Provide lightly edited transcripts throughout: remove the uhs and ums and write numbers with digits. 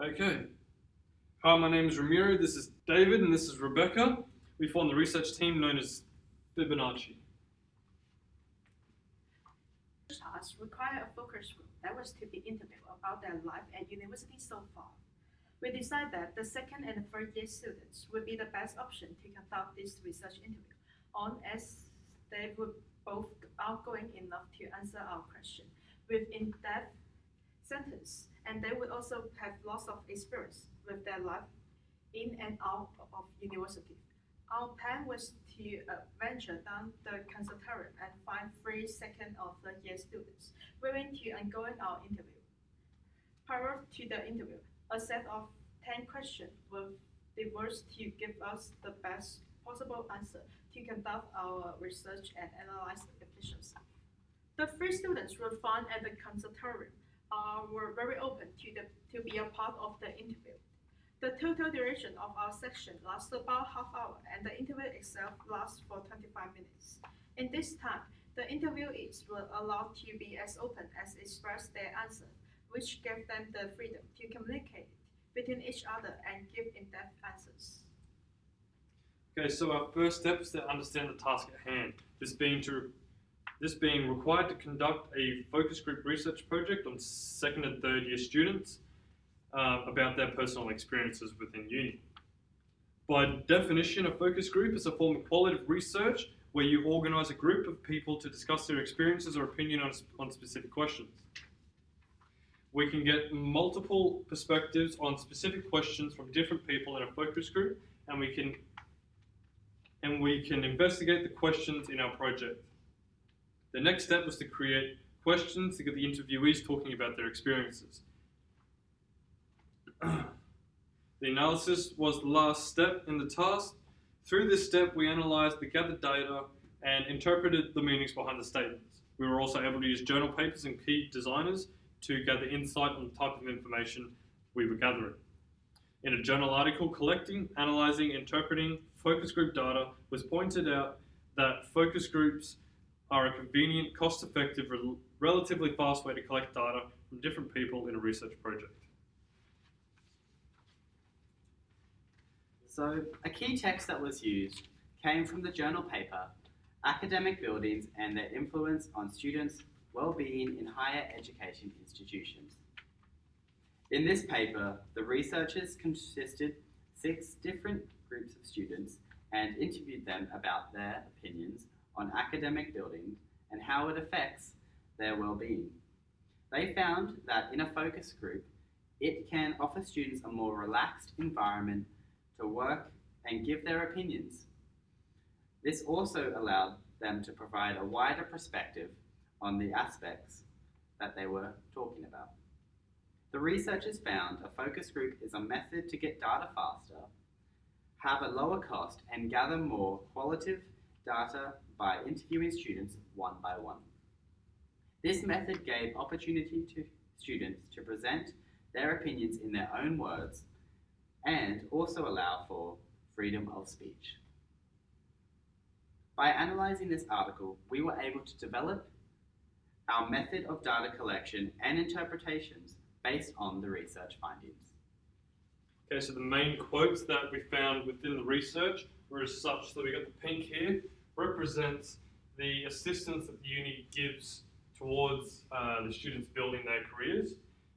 Okay. Hi, my name is Ramiro, this is David, and this is Rebecca. We form the research team known as Fibonacci. Tasks require a focus group that was to be interviewed about their life at university so far. We decided that the second and third year students would be the best option to conduct this research interview on, as they were both outgoing enough to answer our question with in-depth sentence, and they would also have lots of experience with their life in and out of university. Our plan was to venture down the conservatorium and find three second or third year students willing to undergo our interview. Prior to the interview, a set of 10 questions were devised to give us the best possible answer to conduct our research and analyze efficiency. The three students were found at the conservatorium were very open to be a part of the interview. The total duration of our section lasts about half hour, and the interview itself lasts for 25 minutes. In this time, the interviewees were allowed to be as open as express their answer, which gave them the freedom to communicate between each other and give in-depth answers. Okay, so our first step is to understand the task at hand. This being required to conduct a focus group research project on second and third year students about their personal experiences within uni. By definition, a focus group is a form of qualitative research where you organise a group of people to discuss their experiences or opinion on specific questions. We can get multiple perspectives on specific questions from different people in a focus group, and we can investigate the questions in our project. The next step was to create questions to get the interviewees talking about their experiences. The analysis was the last step in the task. Through this step, we analysed the gathered data and interpreted the meanings behind the statements. We were also able to use journal papers and key designers to gather insight on the type of information we were gathering. In a journal article, collecting, analysing, interpreting focus group data was pointed out that focus groups are a convenient, cost-effective, relatively fast way to collect data from different people in a research project. So, a key text that was used came from the journal paper, Academic Buildings and Their Influence on Students' Well-being in Higher Education Institutions. In this paper, the researchers consisted 6 different groups of students and interviewed them about their opinions on academic buildings and how it affects their well-being. They found that in a focus group, it can offer students a more relaxed environment to work and give their opinions. This also allowed them to provide a wider perspective on the aspects that they were talking about. The researchers found a focus group is a method to get data faster, have a lower cost, and gather more qualitative data by interviewing students one by one. This method gave opportunity to students to present their opinions in their own words and also allow for freedom of speech. By analysing this article, we were able to develop our method of data collection and interpretations based on the research findings. Okay, so the main quotes that we found within the research were as such. So we got the pink here, represents the assistance that the uni gives towards the students building their careers.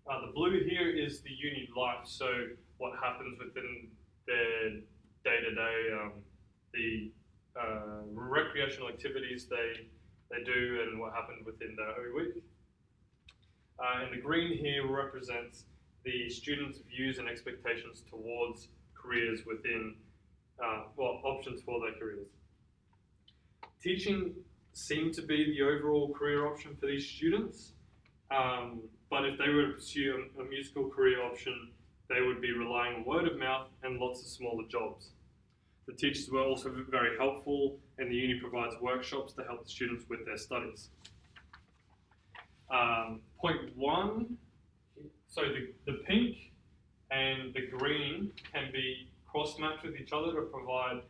The blue here is the uni life, so what happens within their day-to-day, the recreational activities they do and what happened within their week. And the green here represents the students' views and expectations towards careers within, options for their careers. Teaching seemed to be the overall career option for these students, but if they were to pursue a musical career option, they would be relying on word of mouth and lots of smaller jobs. The teachers were also very helpful, and the uni provides workshops to help the students with their studies. Point 1, so the pink and the green can be cross-matched with each other to provide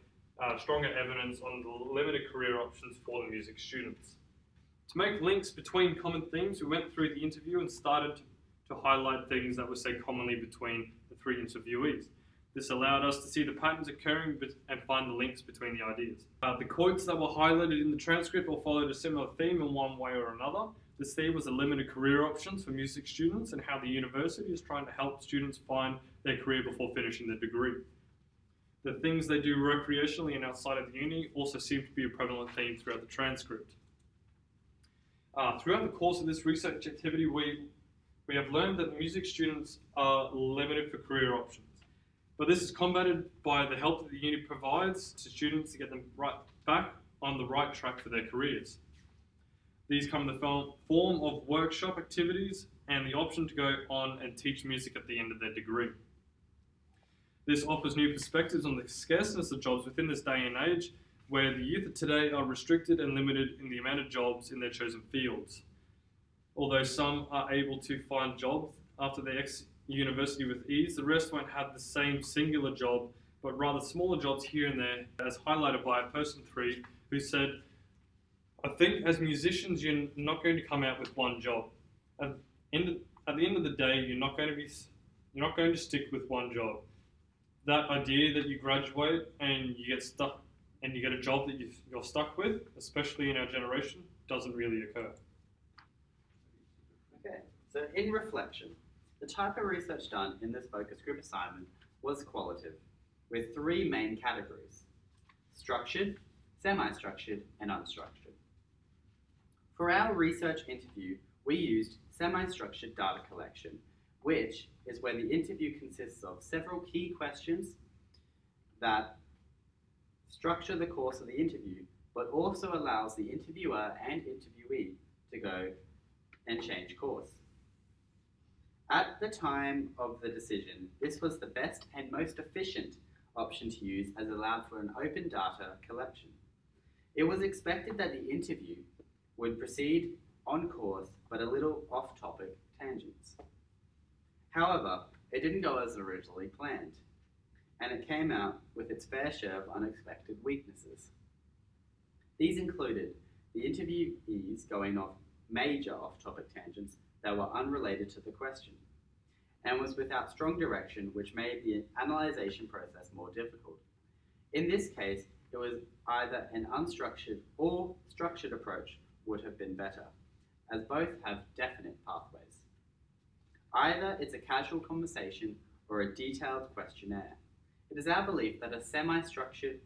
stronger evidence on the limited career options for the music students. To make links between common themes, we went through the interview and started to highlight things that were said commonly between the three interviewees. This allowed us to see the patterns occurring and find the links between the ideas. The quotes that were highlighted in the transcript all followed a similar theme in one way or another. This theme was the limited career options for music students and how the university is trying to help students find their career before finishing their degree. The things they do recreationally and outside of the uni also seem to be a prevalent theme throughout the transcript. Throughout the course of this research activity, we have learned that music students are limited for career options. But this is combated by the help that the uni provides to students to get them back on the right track for their careers. These come in the form of workshop activities and the option to go on and teach music at the end of their degree. This offers new perspectives on the scarceness of jobs within this day and age, where the youth of today are restricted and limited in the amount of jobs in their chosen fields. Although some are able to find jobs after their university with ease, the rest won't have the same singular job, but rather smaller jobs here and there, as highlighted by a person 3 who said, "I think as musicians you're not going to come out with one job. At the end of the day, you're not going to stick with one job. That idea that you graduate and you get stuck and you get a job that you're stuck with, especially in our generation, doesn't really occur." Okay, so in reflection, the type of research done in this focus group assignment was qualitative, with 3 main categories: structured, semi-structured, and unstructured. For our research interview, we used semi-structured data collection, which is where the interview consists of several key questions that structure the course of the interview, but also allows the interviewer and interviewee to go and change course. At the time of the decision, this was the best and most efficient option to use, as it allowed for an open data collection. It was expected that the interview would proceed on course, but a little off-topic tangents. However, it didn't go as originally planned, and it came out with its fair share of unexpected weaknesses. These included the interviewees going off major off-topic tangents that were unrelated to the question, and was without strong direction, which made the analyzation process more difficult. In this case, it was either an unstructured or structured approach would have been better, as both have definite pathways. Either it's a casual conversation or a detailed questionnaire. It is our belief that a semi-structured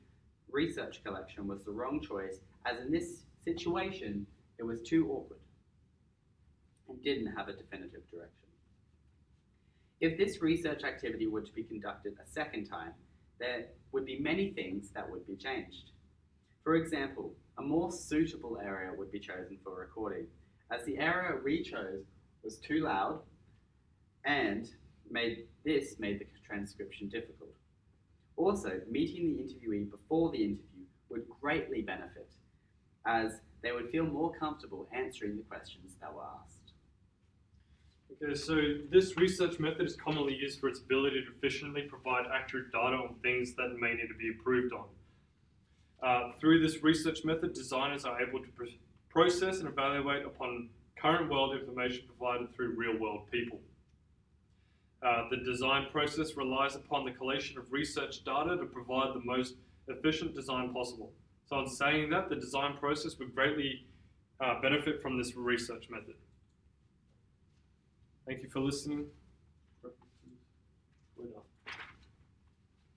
research collection was the wrong choice, as in this situation, it was too awkward and didn't have a definitive direction. If this research activity were to be conducted a second time, there would be many things that would be changed. For example, a more suitable area would be chosen for recording, as the area we chose was too loud and made the transcription difficult. Also, meeting the interviewee before the interview would greatly benefit, as they would feel more comfortable answering the questions that were asked. Okay, so this research method is commonly used for its ability to efficiently provide accurate data on things that may need to be improved on. Through this research method, designers are able to process and evaluate upon current world information provided through real world people. The design process relies upon the collation of research data to provide the most efficient design possible. So in saying that, the design process would greatly benefit from this research method. Thank you for listening.